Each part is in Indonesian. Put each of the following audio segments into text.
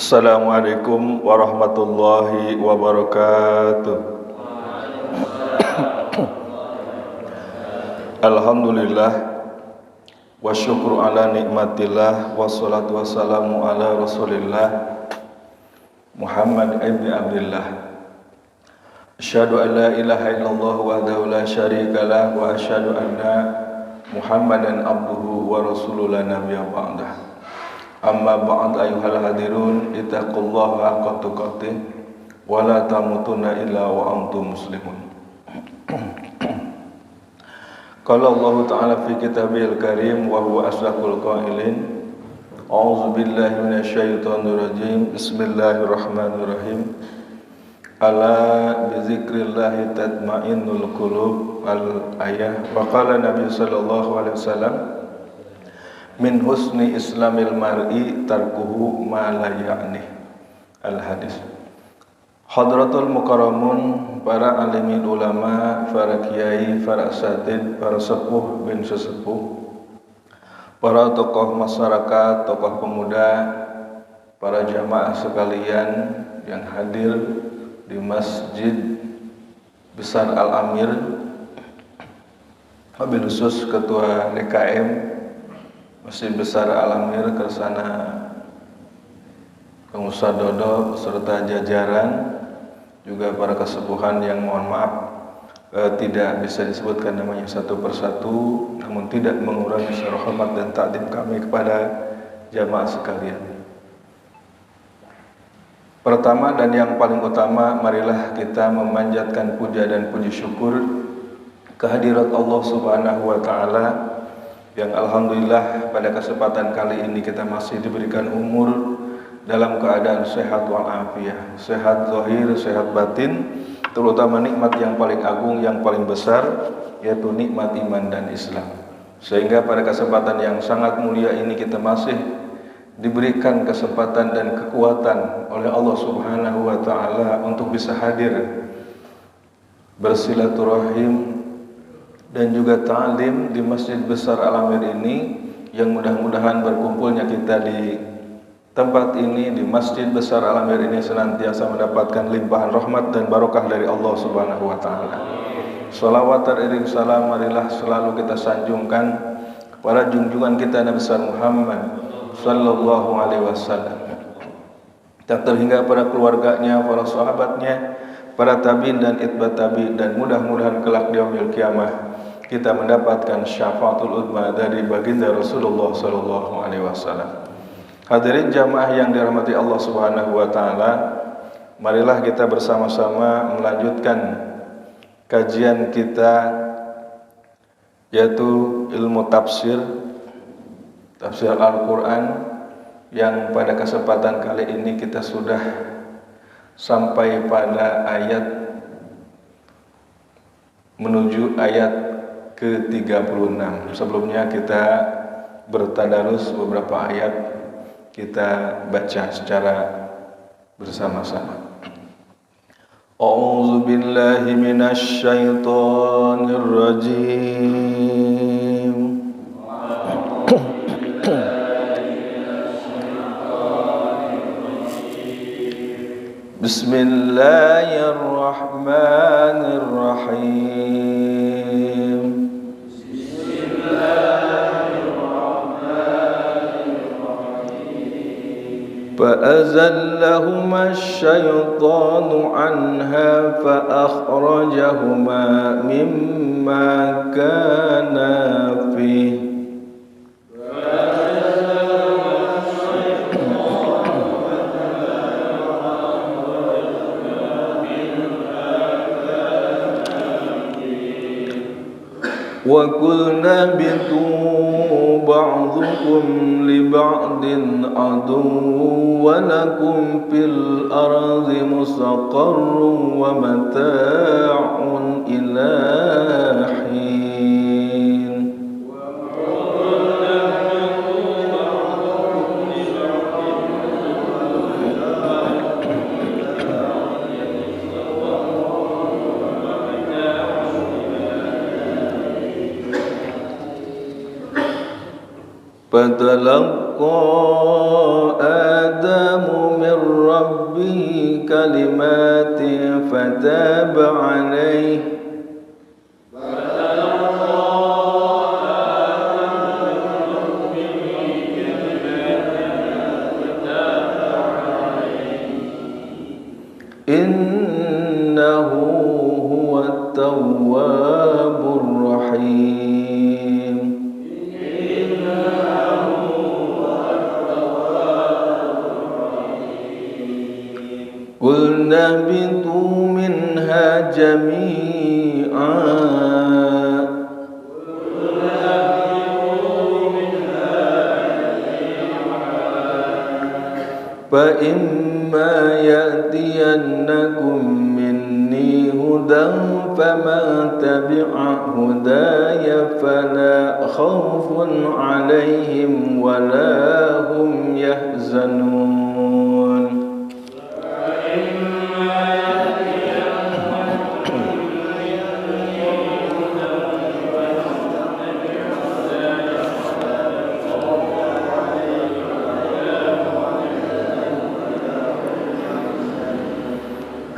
Assalamualaikum warahmatullahi wabarakatuh. Alhamdulillah wa syukru ala nikmatillah wassalatu wassalamu ala rasulillah Muhammad ibn Abdillah. Asyhadu an la ilaha illallah wahdahu la syarikalah wa asyhadu anna Muhammadan abduhu wa rasuluhu la nabiyya ba'dah. Amma ba'd ayyuhal hadirun ittaqullaha haqqa tuqatih wa la tamutunna illa wa antum muslimun. Qala Allah Ta'ala fi kitabil karim wa huwa asdaqul qailin. A'udzu billahi minasyaitonir rajim. Bismillahirrahmanirrahim. Ala bi dzikrillah tatma'innul qulub al-ayah. Wa qala Nabi sallallahu alaihi wasallam min husni islamil mar'i tarkuhu ma la ya'ni. Al-hadis. Hadratul mukarramun, para alimin ulama, para kiai, para asatid, para sepuh bin sesepuh, para tokoh masyarakat, tokoh pemuda, para jamaah sekalian yang hadir di Masjid Besar Al-Amir, wabil khusus Ketua DKM Masjid Besar Al-Amir Kersana Kang Ustaz Dodo beserta jajaran, juga para kesepuhan yang mohon maaf tidak bisa disebutkan namanya satu persatu, namun tidak mengurangi hormat dan takdim kami kepada jamaah sekalian. Pertama dan yang paling utama, marilah kita memanjatkan puja dan puji syukur kehadirat Allah Subhanahu wa Ta'ala, yang alhamdulillah pada kesempatan kali ini kita masih diberikan umur dalam keadaan sehat walafiat, sehat zahir, sehat batin, terutama nikmat yang paling agung, yang paling besar, yaitu nikmat iman dan Islam. Sehingga pada kesempatan yang sangat mulia ini kita masih diberikan kesempatan dan kekuatan oleh Allah Subhanahu wa Ta'ala untuk bisa hadir bersilaturahim dan juga ta'lim di Masjid Besar Al-Amir ini, yang mudah-mudahan berkumpulnya kita di tempat ini, di Masjid Besar Al-Amir ini, senantiasa mendapatkan limpahan rahmat dan barokah dari Allah Subhanahu wa Ta'ala. Salawat teriring salam marilah selalu kita sanjungkan kepada junjungan kita Nabi besar Muhammad sallallahu alaihi wasallam, tak terhingga pada keluarganya, para sahabatnya, para tabi'in dan itba tabi'in, dan mudah-mudahan kelak di yaumil kiamah kita mendapatkan syafaatul uzma dari baginda Rasulullah sallallahu alaihi wasallam. Hadirin jamaah yang dirahmati Allah Subhanahu wa Ta'ala, marilah kita bersama-sama melanjutkan kajian kita, yaitu ilmu tafsir Al-Quran, yang pada kesempatan kali ini kita sudah sampai pada ayat menuju ayat ke-36. Sebelumnya kita bertadarus beberapa ayat, kita baca secara bersama-sama. A'udzu billahi minasy syaithanir rajim. Bismillahirrahmanirrahim. فأزلهما الشيطان عنها فأخرجهما مما كانا فيه وَقُلْنَا اهْبِطُوا بَعْضُكُمْ لِبَعْضٍ عَدُوٌّ وَلَكُمْ فِي الْأَرْضِ مُسْتَقَرٌّ وَمَتَاعٌ إِلَى حِينٍ. فتلقى Adamu min rabbihi kalimatin fataba alaihi innahu huwat tawwabur rahim. Qulna bitu minha jami'a fa imma ya'tiyannakum minni hudan faman tabi'a hudaya fala khawfun 'alaihim wala hum yahzanun.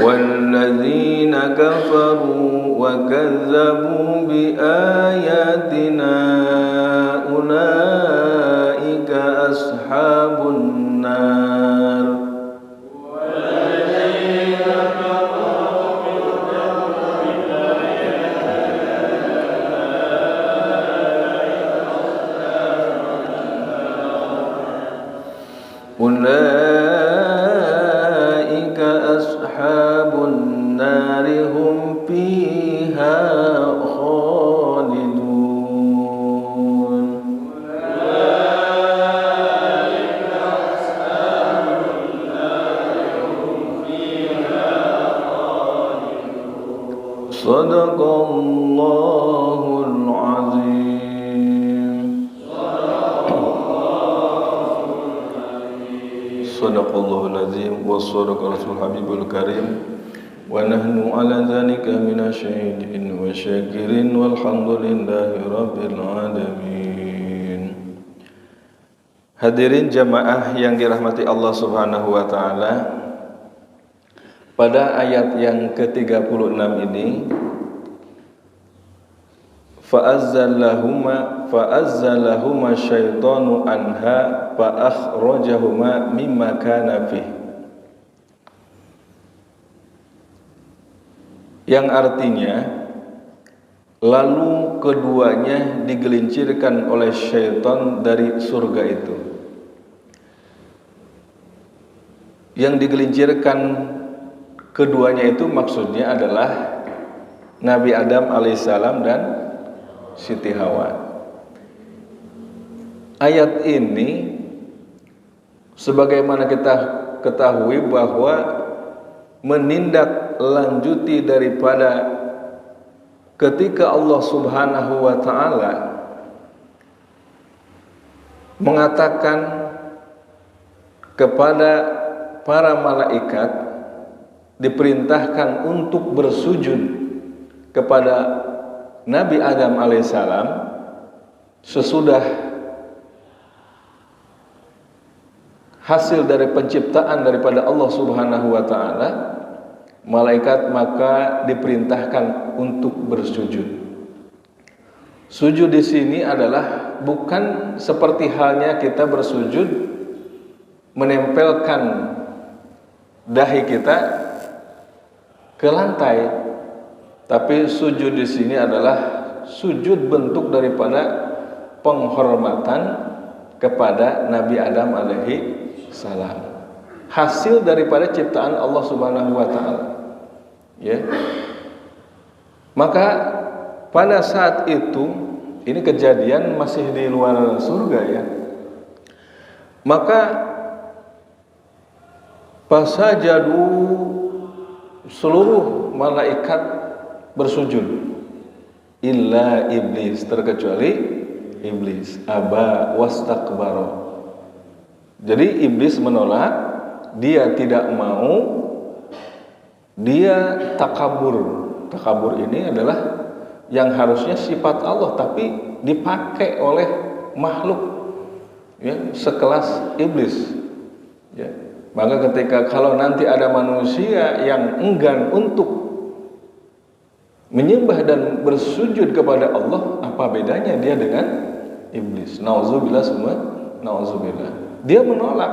وَالَّذِينَ كَفَرُوا وَكَذَّبُوا بِآيَاتِنَا أُولَئِكَ أَصْحَابُ النَّارِ. أُولَئِكَ أَصْحَابُ النَّارِ هُمْ فِيهَا خَالِدُونَ. Sadaqallahul azim. Sadaqallahul azim wa sadaqa rasul habibul karim wa nahnu ala dzalika minasyahidin wa syakirin walhamdulillahi rabbil alamin. Hadirin jamaah yang dirahmati Allah Subhanahu wa taala, pada ayat yang ke-36 ini fa'azzalahuma syaitanu anha fa'akhrajahuma mimma kana fih, yang artinya lalu keduanya digelincirkan oleh syaitan dari surga itu. Yang digelincirkan keduanya itu maksudnya adalah Nabi Adam alaihissalam dan Siti Hawa. Ayat ini sebagaimana kita ketahui bahwa menindaklanjuti daripada ketika Allah Subhanahu wa taala mengatakan kepada para malaikat diperintahkan untuk bersujud kepada Nabi Adam alaihissalam sesudah hasil dari penciptaan daripada Allah Subhanahu wa taala, malaikat maka diperintahkan untuk bersujud. Sujud di sini adalah bukan seperti halnya kita bersujud menempelkan dahi kita ke lantai, tapi sujud di sini adalah sujud bentuk daripada penghormatan kepada Nabi Adam alaihi salam, hasil daripada ciptaan Allah Subhanahu wa taala. Ya. Maka pada saat itu, ini kejadian masih di luar surga ya. Maka fasajadu, seluruh malaikat bersujud, illa iblis, terkecuali iblis, aba wastakbara. Jadi iblis menolak, dia tidak mau, dia takabur. Takabur ini adalah yang harusnya sifat Allah tapi dipakai oleh makhluk. ya, sekelas iblis. Ya. Maka ketika kalau nanti ada manusia yang enggan untuk menyembah dan bersujud kepada Allah, apa bedanya dia dengan iblis? Nauzubillah semua, nauzubillah. Dia menolak.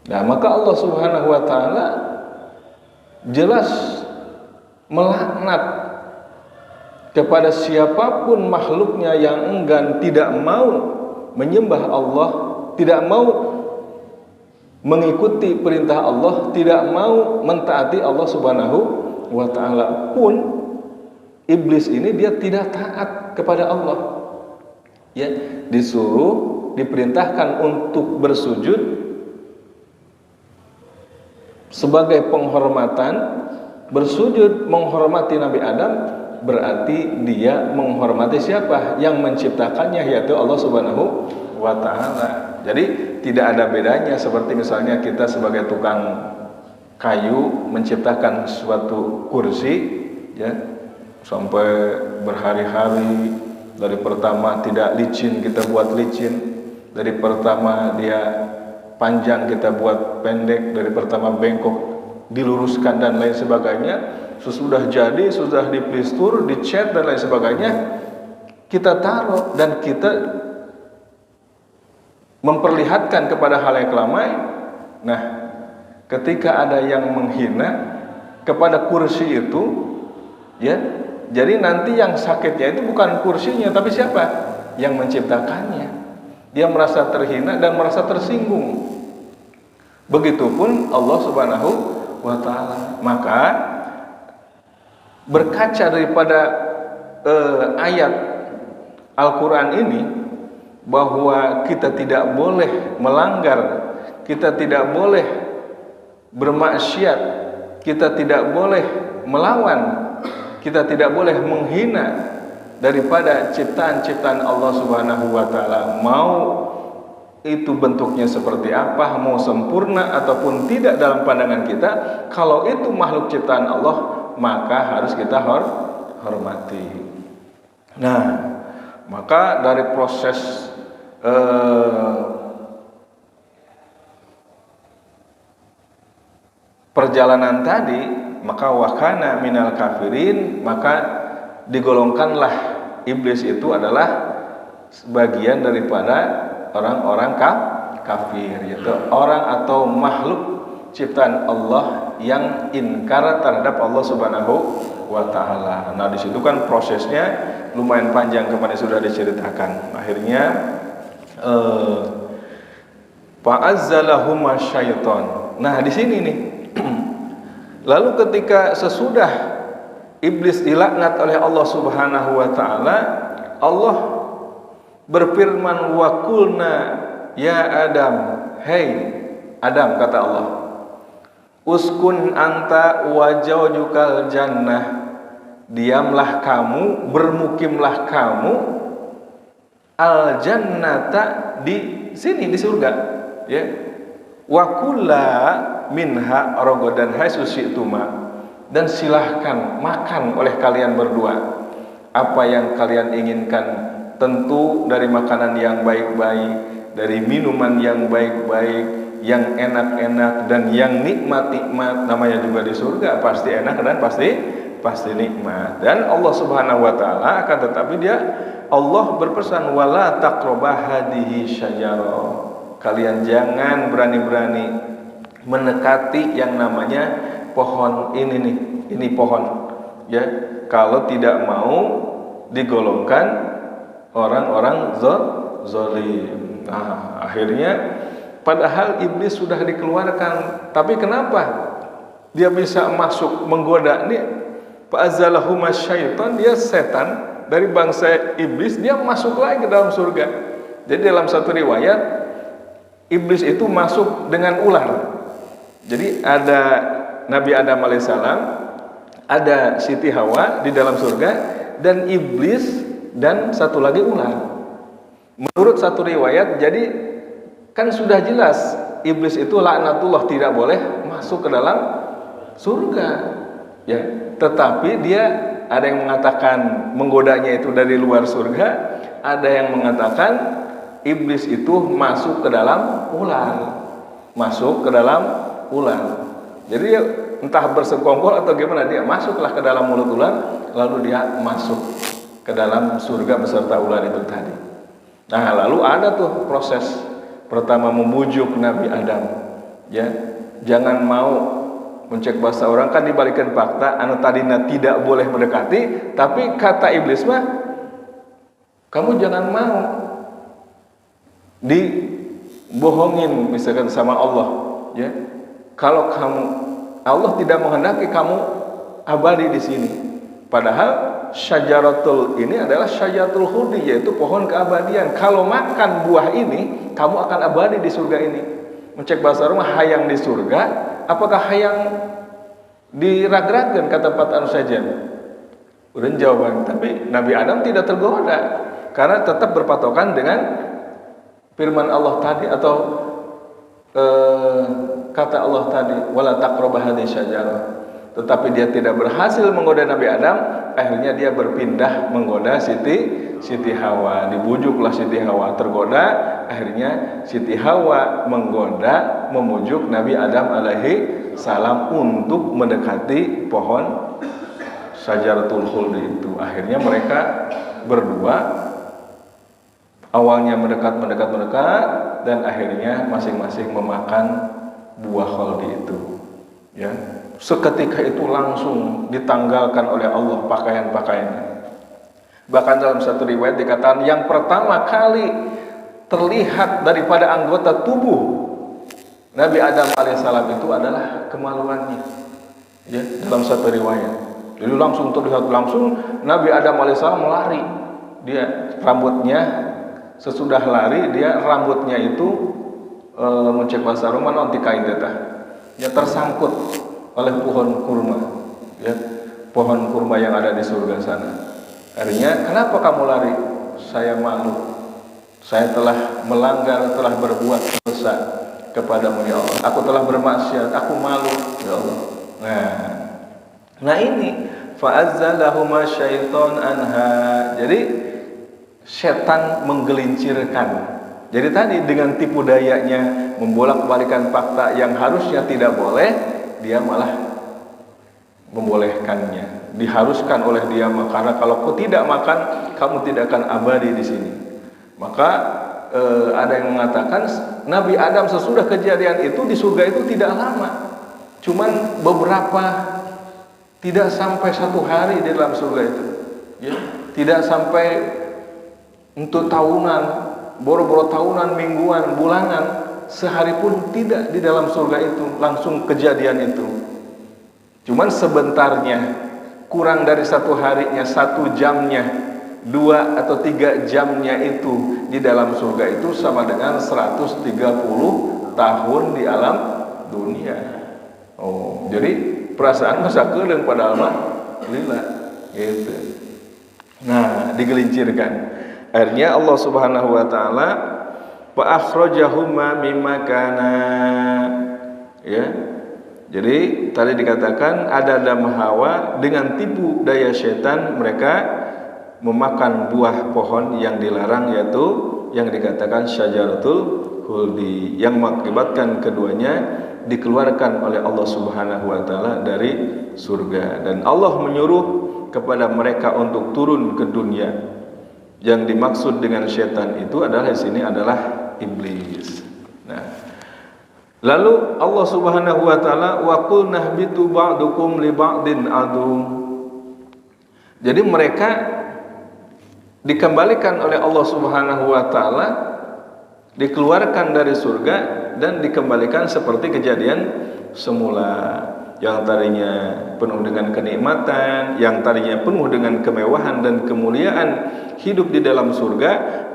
Nah, maka Allah Subhanahu wa taala jelas melaknat kepada siapapun makhluknya yang enggan tidak mau menyembah Allah, tidak mau mengikuti perintah Allah, tidak mau mentaati Allah Subhanahu wa ta'ala. Pun iblis ini dia tidak taat kepada Allah, ya, disuruh, diperintahkan untuk bersujud sebagai penghormatan. Bersujud menghormati Nabi Adam berarti dia menghormati siapa? Yang menciptakannya, yaitu Allah Subhanahu wa ta'ala. Jadi tidak ada bedanya seperti misalnya kita sebagai tukang kayu menciptakan suatu kursi, ya, sampai berhari-hari. Dari pertama tidak licin kita buat licin, dari pertama dia panjang kita buat pendek, dari pertama bengkok diluruskan dan lain sebagainya. Sesudah jadi, sudah diplistur, dicat dan lain sebagainya, kita taruh dan kita memperlihatkan kepada halayak ramai. Nah, ketika ada yang menghina kepada kursi itu, ya, jadi nanti yang sakitnya itu bukan kursinya, tapi siapa? Yang menciptakannya. Dia merasa terhina dan merasa tersinggung. Begitupun Allah Subhanahu wa ta'ala. Maka berkaca daripada ayat Al-Quran ini, bahwa kita tidak boleh melanggar, kita tidak boleh bermaksiat, kita tidak boleh melawan, kita tidak boleh menghina daripada ciptaan-ciptaan Allah Subhanahu wa ta'ala. Mau itu bentuknya seperti apa, mau sempurna ataupun tidak dalam pandangan kita, kalau itu makhluk ciptaan Allah, maka harus kita hormati. Nah, maka dari proses perjalanan tadi, maka wakana minal kafirin, maka digolongkanlah iblis itu adalah sebagian daripada orang-orang kafir, yaitu orang atau makhluk ciptaan Allah yang inkar terhadap Allah Subhanahu wa ta'ala. Nah, di situ kan prosesnya lumayan panjang, kemarin sudah diceritakan. Akhirnya fa'azzalahuma syaiton. Nah, di sini nih. Lalu ketika sesudah iblis dilaknat oleh Allah Subhanahu wa ta'ala, Allah berfirman, wa qulna ya Adam, hei Adam, kata Allah, uskun anta wa zawjukal jannah, diamlah kamu, bermukimlah kamu al jannata, di sini di surga, ya, wa kula minha rogodan haitsu syi'tuma, dan silahkan makan oleh kalian berdua apa yang kalian inginkan, tentu dari makanan yang baik-baik, dari minuman yang baik-baik, yang enak-enak dan yang nikmat-nikmat. Namanya juga di surga, pasti enak dan pasti nikmat. Dan Allah Subhanahu wa ta'ala akan tetapi Allah berpesan, wala taqrabah hadhihi syajarah, kalian jangan berani-berani mendekati yang namanya pohon ini nih, ini pohon, ya, kalau tidak mau digolongkan orang-orang zalim. Nah, akhirnya padahal iblis sudah dikeluarkan, tapi kenapa dia bisa masuk menggoda nih? Fa'azalahuma syaitan, dia setan dari bangsa iblis, dia masuk lagi ke dalam surga. Jadi dalam satu riwayat, iblis itu masuk dengan ular. Jadi ada Nabi Adam alaihissalam, ada Siti Hawa di dalam surga, dan iblis dan satu lagi ular. Menurut satu riwayat, jadi kan sudah jelas iblis itu laknatullah, tidak boleh masuk ke dalam surga, ya. Tetapi dia ada yang mengatakan menggodanya itu dari luar surga, ada yang mengatakan iblis itu masuk ke dalam ular. Masuk ke dalam ular. Jadi dia entah bersekongkol atau gimana, dia masuklah ke dalam mulut ular, lalu dia masuk ke dalam surga beserta ular itu tadi. Nah, lalu ada tuh proses pertama membujuk Nabi Adam, ya. Jangan mau mencek bahasa orang, kan dibalikan fakta anu tadina tidak boleh mendekati, tapi kata iblis mah kamu jangan mau dibohongin misalkan sama Allah, ya. Kalau Allah tidak menghendaki kamu abadi di sini. Padahal syajaratul ini adalah syajaratul khuldi, yaitu pohon keabadian. Kalau makan buah ini, kamu akan abadi di surga ini. Mencek bahasa rumah hayang di surga, apakah hayang diragragan kata Pak saja? Udah jawaban. Tapi Nabi Adam tidak tergoda karena tetap berpatokan dengan firman Allah tadi atau kata Allah tadi, wala taqrabu hadhihi syajarah. Tetapi dia tidak berhasil menggoda Nabi Adam, akhirnya dia berpindah menggoda Siti Hawa. Dibujuklah Siti Hawa, tergoda, akhirnya Siti Hawa menggoda, memujuk Nabi Adam alaihi salam untuk mendekati pohon Syajaratul Khuldi itu. Akhirnya mereka berdua awalnya mendekat dan akhirnya masing-masing memakan buah khuldi itu, ya. Seketika itu langsung ditanggalkan oleh Allah pakaian-pakaiannya. Bahkan dalam satu riwayat dikatakan yang pertama kali terlihat daripada anggota tubuh Nabi Adam alaihissalam itu adalah kemaluannya, ya, dalam satu riwayat. Jadi langsung terlihat, langsung Nabi Adam alaihissalam lari. Dia rambutnya sesudah lari, dia rambutnya itu mencek bahasa rumah nanti kain tetah, ya, tersangkut oleh pohon kurma, ya, pohon kurma yang ada di surga sana. Akhirnya, kenapa kamu lari? Saya malu, saya telah melanggar, telah berbuat dosa kepadamu ya Allah. Aku telah bermaksiat, aku malu ya Allah. Nah ini fa'azzalahuma syaiton anha. Jadi setan menggelincirkan. Jadi tadi dengan tipu dayanya membolak-balikan fakta yang harusnya tidak boleh, dia malah membolehkannya. Diharuskan oleh dia, karena kalau kau tidak makan, kamu tidak akan abadi di sini. Maka ada yang mengatakan Nabi Adam sesudah kejadian itu di surga itu tidak lama, cuman beberapa, tidak sampai 1 hari di dalam surga itu, ya, tidak sampai untuk tahunan. Boro-boro tahunan, mingguan, bulanan, sehari pun tidak di dalam surga itu, langsung kejadian itu. Cuman sebentarnya, kurang dari 1 harinya, 1 jamnya, 2 atau 3 jamnya itu di dalam surga itu sama dengan 130 tahun di alam dunia. Oh, jadi perasaan masa keuleuh padahal mah lila gitu. Nah, digelincirkan. Akhirnya Allah Subhanahu wa taala fa akhrajahuma mimma kana, ya. Jadi tadi dikatakan ada Adam Hawa dengan tipu daya setan mereka memakan buah pohon yang dilarang, yaitu yang dikatakan syajaratul khuldi, yang mengakibatkan keduanya dikeluarkan oleh Allah Subhanahu wa taala dari surga. Dan Allah menyuruh kepada mereka untuk turun ke dunia. Yang dimaksud dengan setan itu adalah di sini adalah iblis. Nah, lalu Allah Subhanahu wa taala wa qul nahbitu ba'dukum li ba'din adu. Jadi mereka dikembalikan oleh Allah Subhanahu wa taala, dikeluarkan dari surga dan dikembalikan seperti kejadian semula. Yang tadinya penuh dengan kenikmatan, yang tadinya penuh dengan kemewahan dan kemuliaan hidup di dalam surga,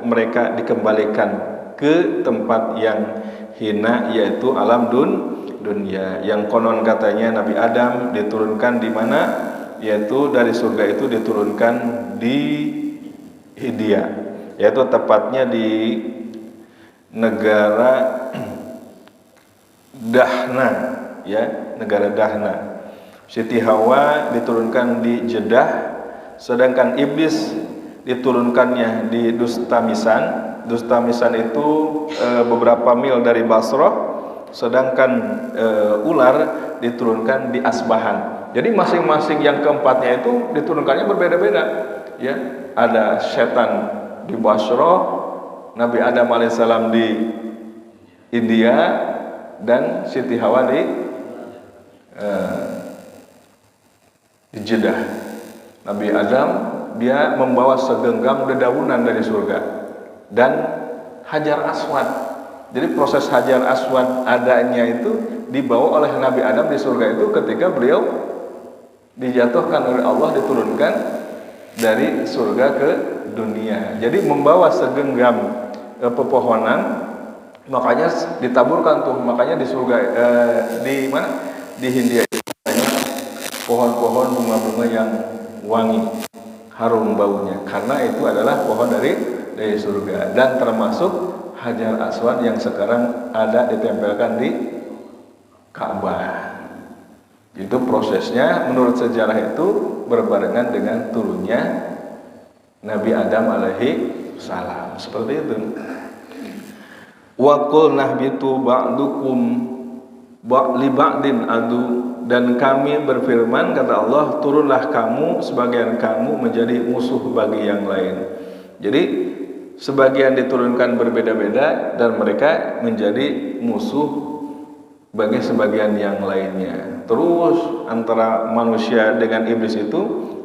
mereka dikembalikan ke tempat yang hina, yaitu alam dunia. Yang konon katanya Nabi Adam diturunkan di mana, yaitu dari surga itu diturunkan di India, yaitu tepatnya di negara Dahna, ya, negara Dahna. Siti Hawa diturunkan di Jeddah, sedangkan iblis diturunkannya di Dustamisan, Dustamisan itu beberapa mil dari Basrah, sedangkan ular diturunkan di Asbahan. Jadi masing-masing yang keempatnya itu diturunkannya berbeda-beda. Ya, ada setan di Basrah, Nabi Adam alaihissalam di India, dan Siti Hawa di Jeddah. Nabi Adam dia membawa segenggam dedaunan dari surga dan Hajar Aswad. Jadi proses Hajar Aswad adanya itu dibawa oleh Nabi Adam di surga itu ketika beliau dijatuhkan oleh Allah, diturunkan dari surga ke dunia. Jadi membawa segenggam pepohonan, makanya ditaburkan tuh, makanya di surga di mana, di Hindia itu banyak pohon-pohon bunga-bunga yang wangi, harum baunya, karena itu adalah pohon dari surga. Dan termasuk Hajar Aswad yang sekarang ada ditempelkan di Ka'bah. Itu prosesnya menurut sejarah itu berbarengan dengan turunnya Nabi Adam alaihi salam. Seperti itu. Wa qulna bitu ba'dukum li ba'din adu, dan kami berfirman, kata Allah, turunlah kamu, sebagian kamu menjadi musuh bagi yang lain. Jadi sebagian diturunkan berbeda-beda dan mereka menjadi musuh bagi sebagian yang lainnya. Terus antara manusia dengan iblis itu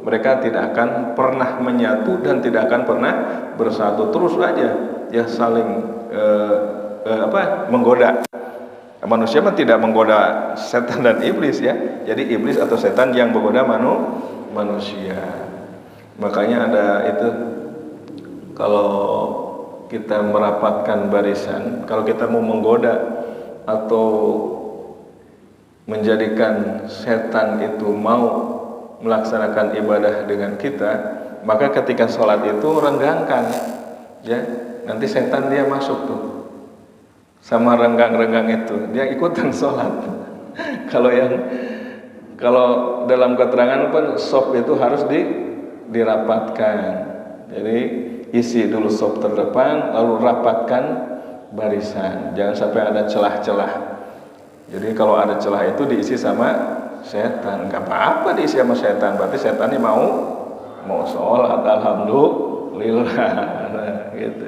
mereka tidak akan pernah menyatu dan tidak akan pernah bersatu. Terus aja ya saling menggoda. Manusia mah tidak menggoda setan dan iblis ya. Jadi iblis atau setan yang menggoda manusia. Makanya ada itu, kalau kita merapatkan barisan, kalau kita mau menggoda atau menjadikan setan itu mau melaksanakan ibadah dengan kita, maka ketika sholat itu renggangkan, ya, nanti setan dia masuk tuh sama renggang-renggang itu, dia ikutan sholat. Kalau dalam keterangan pun sop itu harus dirapatkan. Jadi isi dulu sop terdepan, lalu rapatkan barisan, jangan sampai ada celah-celah. Jadi kalau ada celah itu diisi sama setan, nggak apa-apa diisi sama setan, berarti setannya mau sholat, alhamdulillah. Nah, gitu.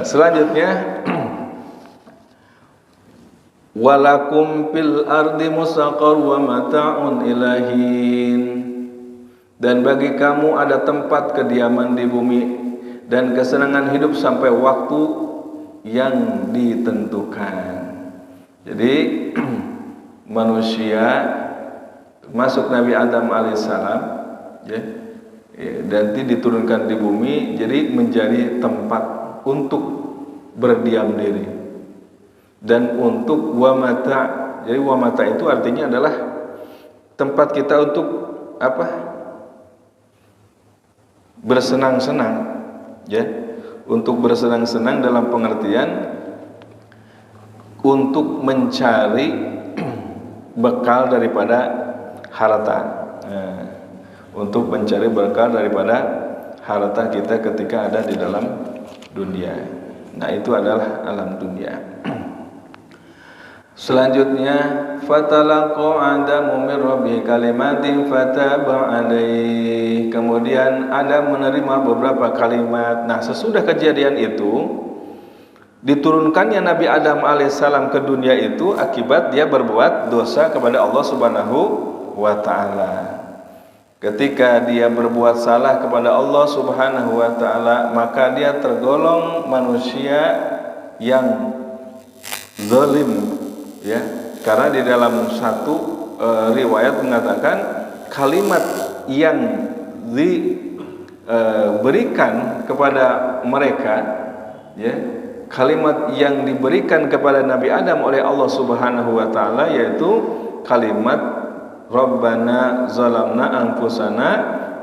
Selanjutnya, walakum fil ardi mustaqar wa mata'un ilahin, dan bagi kamu ada tempat kediaman di bumi dan kesenangan hidup sampai waktu yang ditentukan. Jadi manusia masuk Nabi Adam alaihissalam, ya, nanti diturunkan di bumi, jadi menjadi tempat untuk berdiam diri dan untuk wamata. Jadi wamata itu artinya adalah tempat kita untuk apa? Bersenang-senang, ya, untuk bersenang-senang dalam pengertian untuk mencari bekal daripada harta, untuk mencari bekal daripada harta kita ketika ada di dalam dunia. Nah, itu adalah alam dunia. Selanjutnya, fatalaqa Adamu min rabbihi kalimatin fataba alaihi. Kemudian Adam menerima beberapa kalimat. Nah, sesudah kejadian itu, diturunkannya Nabi Adam alaihissalam ke dunia itu akibat dia berbuat dosa kepada Allah Subhanahu wa ta'ala. Ketika dia berbuat salah kepada Allah Subhanahu wa ta'ala, maka dia tergolong manusia yang zalim, ya, karena di dalam satu riwayat mengatakan kalimat yang diberikan kepada mereka, ya, kalimat yang diberikan kepada Nabi Adam oleh Allah Subhanahu wa ta'ala, yaitu kalimat Rabbana zalamna anfusana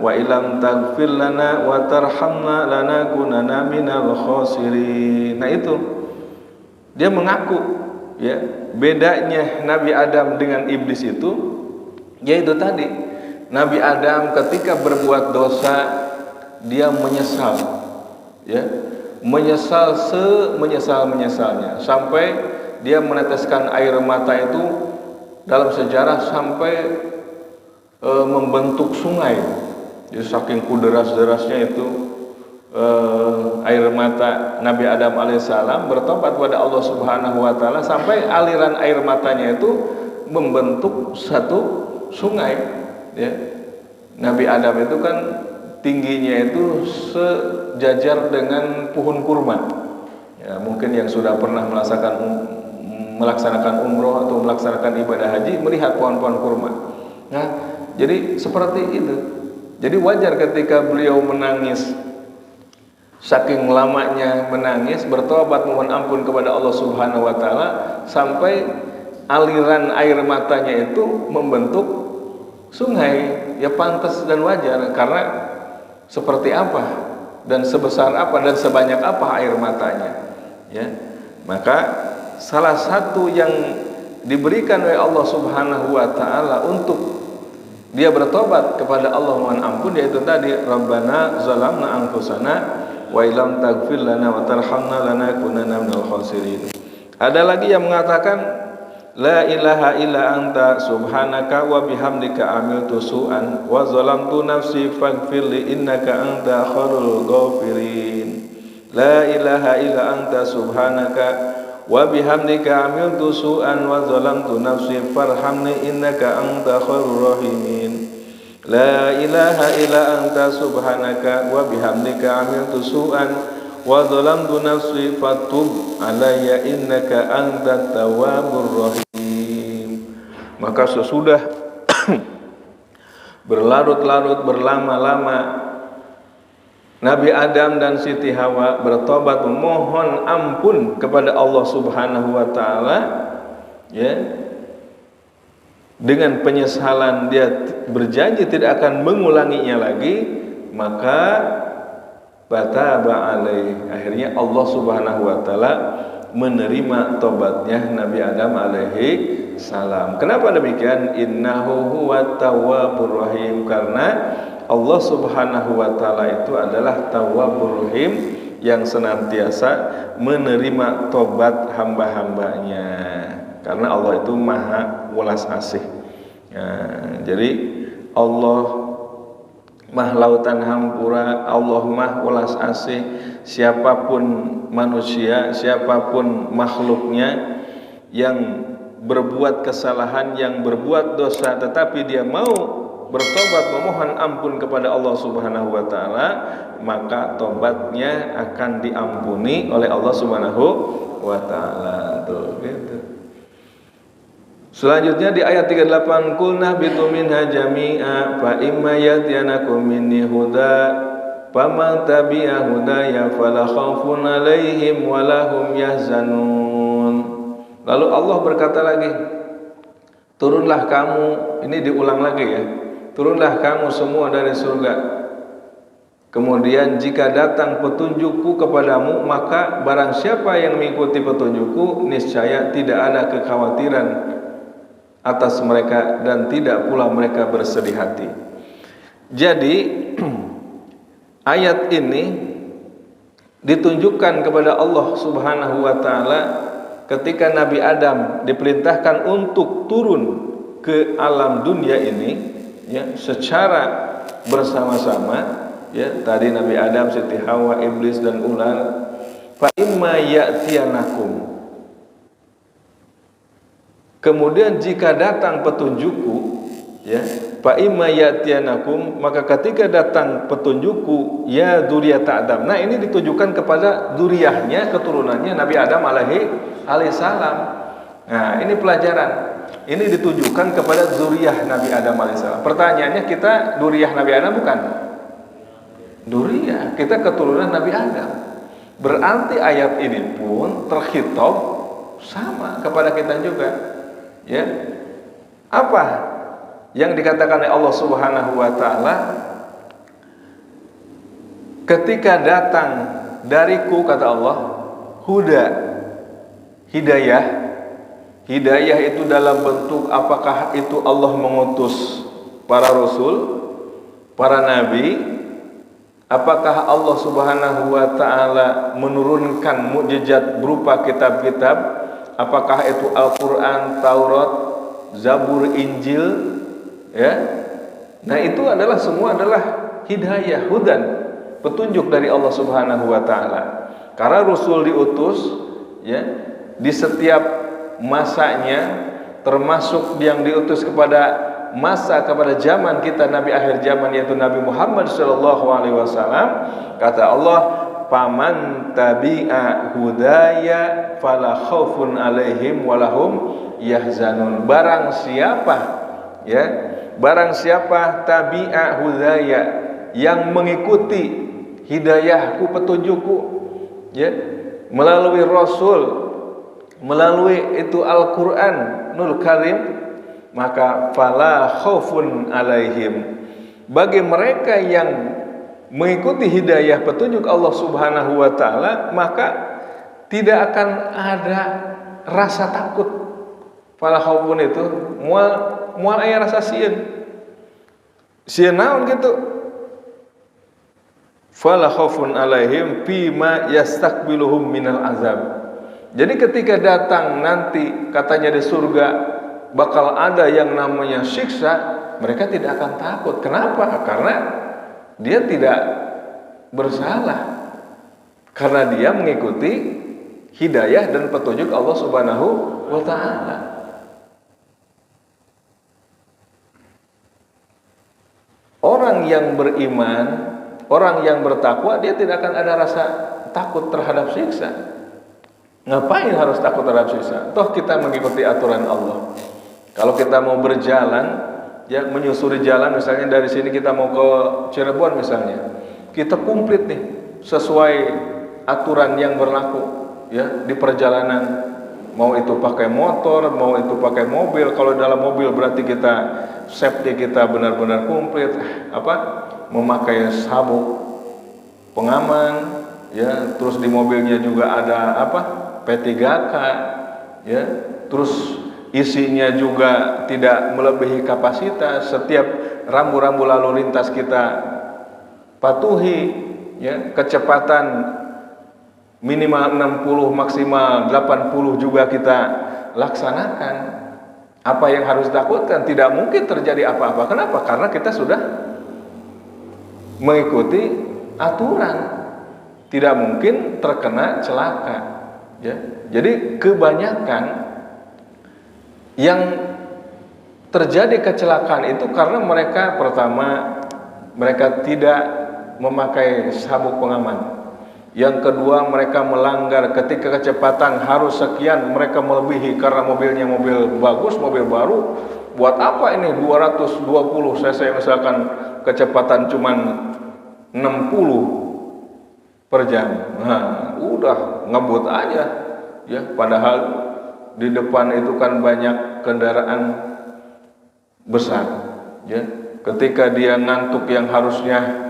wa ilam taghfir lana wa tarhamna lanakunanna minal khasirin. Nah, itu dia mengaku, ya, bedanya Nabi Adam dengan iblis itu, yaitu tadi Nabi Adam ketika berbuat dosa dia menyesal, ya, menyesal semenyesal-menyesalnya sampai dia meneteskan air mata itu dalam sejarah sampai membentuk sungai. Jadi saking deras-derasnya itu air mata Nabi Adam alaihissalam bertobat kepada Allah Subhanahu wa taala sampai aliran air matanya itu membentuk satu sungai, ya. Nabi Adam itu kan tingginya itu sejajar dengan pohon kurma. Ya, mungkin yang sudah pernah melaksanakan umroh atau melaksanakan ibadah haji melihat pohon-pohon kurma. Nah, jadi seperti itu. Jadi wajar ketika beliau menangis, saking lamanya menangis, bertobat mohon ampun kepada Allah Subhanahu wa taala sampai aliran air matanya itu membentuk sungai. Ya pantas dan wajar, karena seperti apa dan sebesar apa dan sebanyak apa air matanya, ya. Maka salah satu yang diberikan oleh Allah Subhanahu wa taala untuk dia bertobat kepada Allah mohon ampun, yaitu tadi Rabbana zalamna anfusana wa illam taghfir lana wa tarhamna lanakunanna minal khasirin. Ada lagi yang mengatakan la ilaha illa anta subhanaka wa bihamdika amiltu su'an wa zalamtu nafsi faghfirli innaka anta khairul ghafirin. La ilaha illa anta subhanaka wa bihamdika amiltu su'an wa zalamtu nafsi farhamni innaka anta khairur rahimin. La ilaha illa anta subhanaka wa bihamdika amiltu su'an wa zalamtu nafsi fatub alayya innaka antat tawwabur rahim. Maka sesudah berlarut-larut berlama-lama Nabi Adam dan Siti Hawa bertobat memohon ampun kepada Allah Subhanahu wa taala, ya, dengan penyesalan dia berjanji tidak akan mengulanginya lagi, maka fataba alaih, akhirnya Allah Subhanahu wa taala menerima tobatnya Nabi Adam alaihi salam. Kenapa demikian? Innahu huwat tawwabur rahim, karena Allah Subhanahu wa taala itu adalah Tawwabur Rahim yang senantiasa menerima tobat hamba-hambanya, karena Allah itu maha welas asih. Ya, jadi Allah mah lautan hampura, Allah mah welas asih. Siapapun manusia, siapapun makhluknya yang berbuat kesalahan, yang berbuat dosa, tetapi dia mau bertobat memohon ampun kepada Allah Subhanahu wa taala, maka tobatnya akan diampuni oleh Allah Subhanahu wa taala. Tuh, gitu. Selanjutnya di ayat 38, qulna bitu minha jami'a fa imma yatiyanakum minni huda faman tabi'a hudaya fala khaufun 'alaihim wa lahum yahzanun. Lalu Allah berkata lagi, turunlah kamu, ini diulang lagi ya, turunlah kamu semua dari surga. Kemudian jika datang petunjukku kepadamu, maka barang siapa yang mengikuti petunjukku, niscaya tidak ada kekhawatiran atas mereka dan tidak pula mereka bersedih hati. Jadi ayat ini ditunjukkan kepada Allah Subhanahu wa taala ketika Nabi Adam diperintahkan untuk turun ke alam dunia ini, ya, secara bersama-sama, ya, tadi Nabi Adam, Siti Hawa, iblis dan ular. Fa imma ya'tiyanakum, kemudian jika datang petunjukku, ya, fa imma ya'tiyanakum, maka ketika datang petunjukku ya dzurriyyat Adam. Nah, ini ditujukan kepada dzurriyyahnya, keturunannya Nabi Adam alaihi salam. Nah, ini pelajaran. Ini ditujukan kepada dzurriyyah Nabi Adam alaihissalam. Pertanyaannya, kita dzurriyyah Nabi Adam bukan? Dzurriyyah, kita keturunan Nabi Adam. Berarti ayat ini pun terkhitab sama kepada kita juga. Ya. Apa yang dikatakan oleh Allah Subhanahu wa taala? Ketika datang dariku, kata Allah, huda, hidayah. Hidayah itu dalam bentuk apakah itu Allah mengutus para rasul, para nabi, Apakah Allah Subhanahu wa taala menurunkan mukjizat berupa kitab-kitab? Apakah itu Al-Qur'an, Taurat, Zabur, Injil, ya? Nah, itu adalah semua adalah hidayah, hudan, petunjuk dari Allah Subhanahu wa taala. Karena Rasul diutus, ya, di setiap masanya, termasuk yang diutus kepada kepada zaman kita, Nabi akhir zaman, yaitu Nabi Muhammad sallallahu alaihi wasallam. Kata Allah, "Faman tabi'a hudaya fala khaufun alaihim walahum yahzanun." Barang siapa tabi'a hudaya, yang mengikuti hidayahku, petunjukku, ya, melalui Rasul, melalui itu Al-Qur'anul Karim, maka fala khaufun alaihim, bagi mereka yang mengikuti hidayah petunjuk Allah Subhanahu wa taala, maka tidak akan ada rasa takut. Fala khaufun itu moal aya rasa sieun naon gitu. Fala khaufun alaihim fima yastaqbiluhum minal azab. Jadi ketika datang nanti katanya di surga bakal ada yang namanya siksa, mereka tidak akan takut. Kenapa? Karena dia tidak bersalah, karena dia mengikuti hidayah dan petunjuk Allah Subhanahu wa taala. Orang yang beriman, orang yang bertakwa, dia tidak akan ada rasa takut terhadap siksa. Ngapain harus takut terhadap siksa? Toh kita mengikuti aturan Allah. Kalau kita mau berjalan, ya, menyusuri jalan, misalnya dari sini kita mau ke Cirebon misalnya, kita komplit nih sesuai aturan yang berlaku, ya, di perjalanan. Mau itu pakai motor, mau itu pakai mobil. Kalau dalam mobil berarti kita safety kita benar-benar komplit, memakai sabuk pengaman, ya, terus di mobilnya juga ada P3K, ya, terus isinya juga tidak melebihi kapasitas. Setiap rambu-rambu lalu lintas kita patuhi, ya, kecepatan minimal 60, maksimal 80 juga kita laksanakan. Apa yang harus ditakutkan? Tidak mungkin terjadi apa-apa. Kenapa? Karena kita sudah mengikuti aturan. Tidak mungkin terkena celaka, ya. Jadi kebanyakan yang terjadi kecelakaan itu karena mereka, pertama, mereka tidak memakai sabuk pengaman. Yang kedua, mereka melanggar ketika kecepatan harus sekian, mereka melebihi karena mobilnya mobil bagus, mobil baru. Buat apa ini 220 cc misalkan kecepatan cuman 60 per jam. Nah, udah ngebut aja, ya, padahal di depan itu kan banyak kendaraan besar, ya. Ketika dia ngantuk, yang harusnya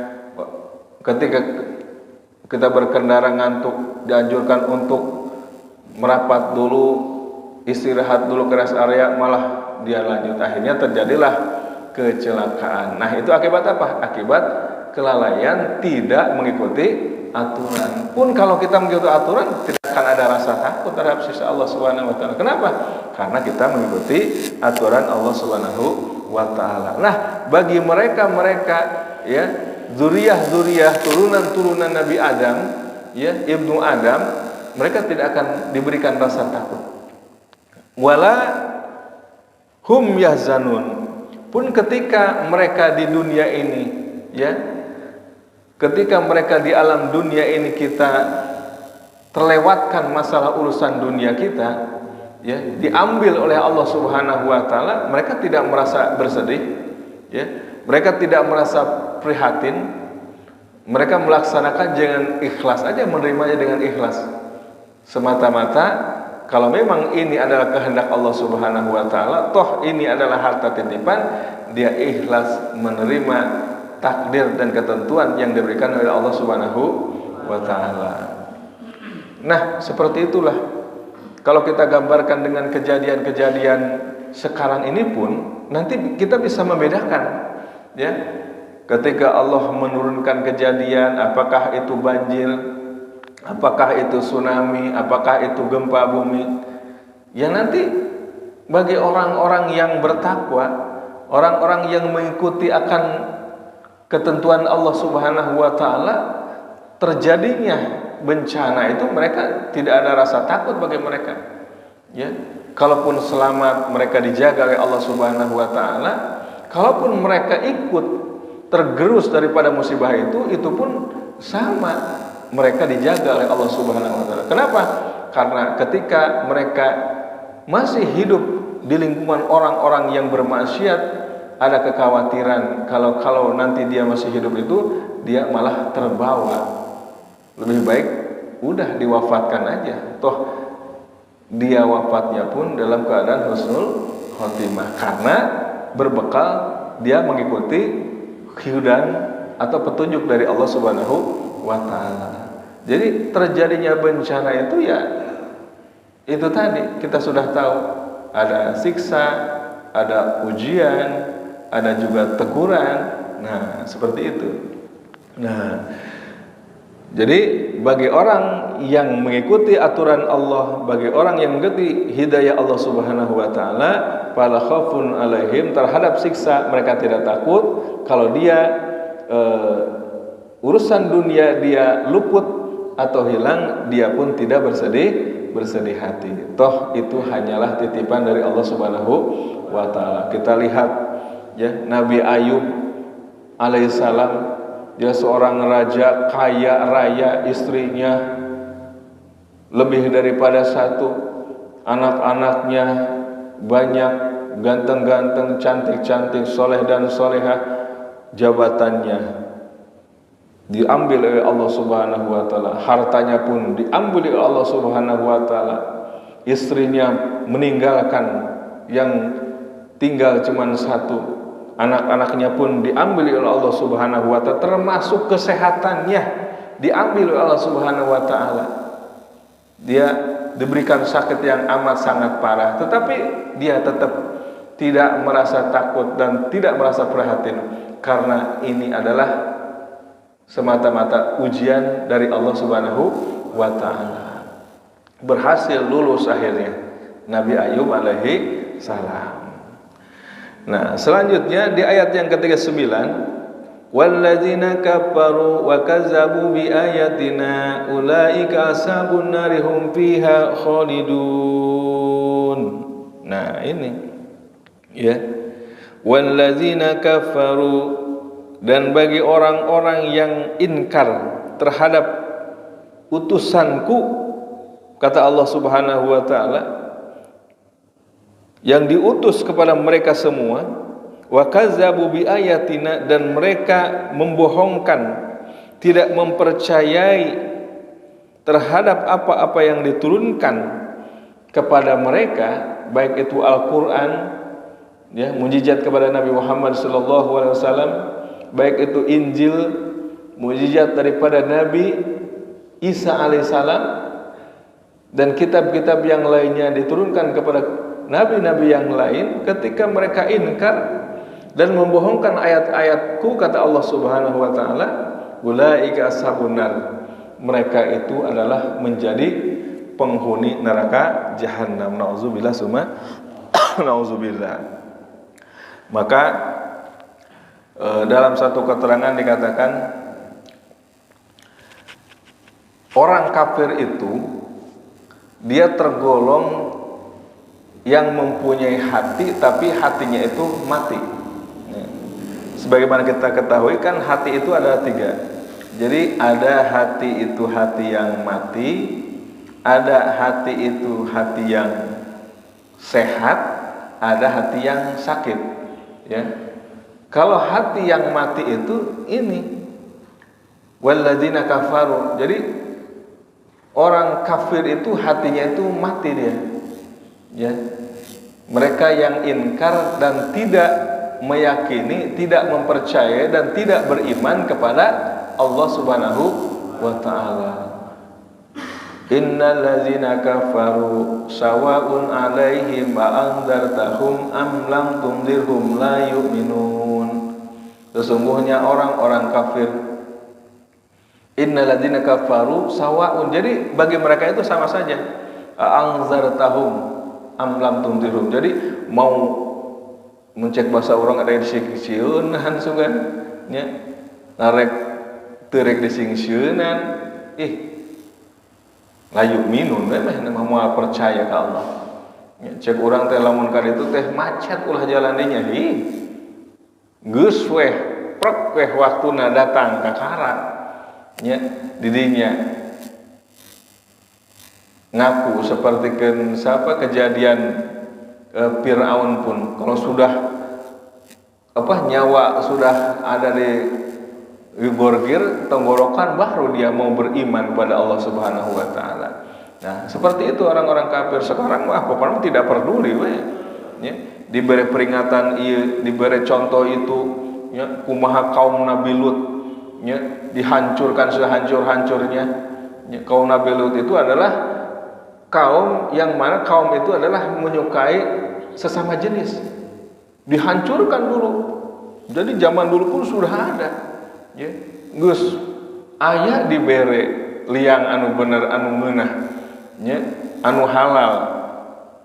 ketika kita berkendara ngantuk dianjurkan untuk merapat dulu, istirahat dulu ke rest area, malah dia lanjut. Akhirnya terjadilah kecelakaan. Nah, itu akibat apa? Akibat kelalaian, tidak mengikuti aturan. Pun kalau kita mengikuti aturan, tidak akan ada rasa takut terhadap siksa Allah Subhanahu wa taala. Kenapa? Karena kita mengikuti aturan Allah Subhanahu wa taala. Nah, bagi mereka, ya, zuriyah turunan Nabi Adam, ya, ibnu Adam, mereka tidak akan diberikan rasa takut. Wala hum yahzanun. Pun ketika mereka di dunia ini, ya, ketika mereka di alam dunia ini kita terlewatkan masalah urusan dunia kita, ya, diambil oleh Allah Subhanahu wa taala, mereka tidak merasa bersedih, ya. Mereka tidak merasa prihatin. Mereka melaksanakan dengan ikhlas aja, menerimanya dengan ikhlas. Semata-mata kalau memang ini adalah kehendak Allah Subhanahu wa taala, toh ini adalah harta titipan, dia ikhlas menerima takdir dan ketentuan yang diberikan oleh Allah Subhanahu wa taala. Nah, seperti itulah kalau kita gambarkan dengan kejadian-kejadian sekarang ini pun, nanti kita bisa membedakan, ya, ketika Allah menurunkan kejadian, apakah itu banjir, apakah itu tsunami, apakah itu gempa bumi, ya nanti bagi orang-orang yang bertakwa, orang-orang yang mengikuti akan ketentuan Allah Subhanahu wa taala, terjadinya bencana itu mereka tidak ada rasa takut bagi mereka. Ya, kalaupun selamat mereka dijaga oleh Allah Subhanahu wa taala, kalaupun mereka ikut tergerus daripada musibah itu pun sama, mereka dijaga oleh Allah Subhanahu wa taala. Kenapa? Karena ketika mereka masih hidup di lingkungan orang-orang yang bermaksiat, ada kekhawatiran kalau nanti dia masih hidup itu dia malah terbawa. Lebih baik udah diwafatkan aja. Toh dia wafatnya pun dalam keadaan husnul khotimah, karena berbekal dia mengikuti hidupan atau petunjuk dari Allah Subhanahu wa taala. Jadi terjadinya bencana itu ya itu tadi kita sudah tahu, ada siksa, ada ujian, ada juga teguran. Nah, seperti itu. Nah, jadi bagi orang yang mengikuti aturan Allah, bagi orang yang mengikuti hidayah Allah Subhanahu wa taala, fala khaufun alaihim, terhadap siksa mereka tidak takut. Kalau dia urusan dunia dia luput atau hilang, dia pun tidak bersedih hati. Toh itu hanyalah titipan dari Allah Subhanahu wa taala. Kita lihat ya, Nabi Ayub alaihissalam, dia seorang raja kaya raya, istrinya lebih daripada satu, anak-anaknya banyak, ganteng-ganteng, cantik-cantik, soleh dan solehah, jabatannya diambil oleh Allah Subhanahu wa taala, hartanya pun diambil oleh Allah Subhanahu wa taala, istrinya meninggalkan, yang tinggal cuma satu, anak-anaknya pun diambil oleh Allah Subhanahu wa taala, termasuk kesehatannya diambil oleh Allah Subhanahu wa taala. Dia diberikan sakit yang amat sangat parah, tetapi dia tetap tidak merasa takut dan tidak merasa prihatin, karena ini adalah semata-mata ujian dari Allah Subhanahu wa taala. Berhasil lulus akhirnya Nabi Ayub alaihi salam. Nah, selanjutnya di ayat yang ke-39, walladzina kafaru wa kazzabu bi ayatina ulaika ashabun nari hum fiha khalidun. Nah, ini ya, walladzina kafaru, dan bagi orang-orang yang inkar terhadap utusanku, kata Allah Subhanahu wa taala, yang diutus kepada mereka semua, wa kazzabu bi ayatina, dan mereka membohongkan, tidak mempercayai terhadap apa-apa yang diturunkan kepada mereka, baik itu Al-Qur'an ya, mukjizat kepada Nabi Muhammad sallallahu alaihi wasallam, baik itu Injil, mukjizat daripada Nabi Isa alaihissalam, dan kitab-kitab yang lainnya diturunkan kepada nabi-nabi yang lain. Ketika mereka inkar dan membohongkan ayat-ayatku, kata Allah Subhanahu wa taala, ulaika ashabun nar, mereka itu adalah menjadi penghuni neraka jahanam. Nauzubillah summa nauzubillah. Maka dalam satu keterangan dikatakan, orang kafir itu dia tergolong yang mempunyai hati, tapi hatinya itu mati. Sebagaimana kita ketahui kan, hati itu ada 3. Jadi ada hati itu hati yang mati, ada hati itu hati yang sehat, ada hati yang sakit ya. Kalau hati yang mati itu ini, walladzina kafaru. Jadi orang kafir itu hatinya itu mati dia. Ya. Mereka yang inkar dan tidak meyakini, tidak mempercayai dan tidak beriman kepada Allah Subhanahu wa taala. Innal ladzina kafaru sawa'un 'alaihim a anzartahum am lam tunzirhum la yu'minun. Sesungguhnya orang-orang kafir, innal ladzina kafaru sawaun. Jadi bagi mereka itu sama saja. Anzartahum am lam tundirhum. Jadi mau mencek bahasa orang ada di singsieunan sugan nya. Narek terek di singsieunan layu minun mah moal percaya ka Allah. Cek urang teh lamun ka ditu teh macet ulah jalannya nya geus weh prek weh waktuna datang ka karat nya didinya ngaku sapertikeun siapa kejadian Firaun pun kalau sudah nyawa sudah ada di gorgir tenggorokan baru dia mau beriman kepada Allah Subhanahu wa taala. Nah, seperti itu orang-orang kafir sekarang pokoknya tidak peduli we. Ya, diberi peringatan ieu, diberi contoh itu, ya, kumaha kaum Nabi Lut, ya, dihancurkan sehancur-hancurnya. Ya, kaum Nabi Lut itu adalah kaum yang mana kaum itu adalah menyukai sesama jenis. Dihancurkan dulu. Jadi zaman dulu pun sudah ada. Ya, geus aya dibere liang anu bener anu meunah. Ya, anu halal,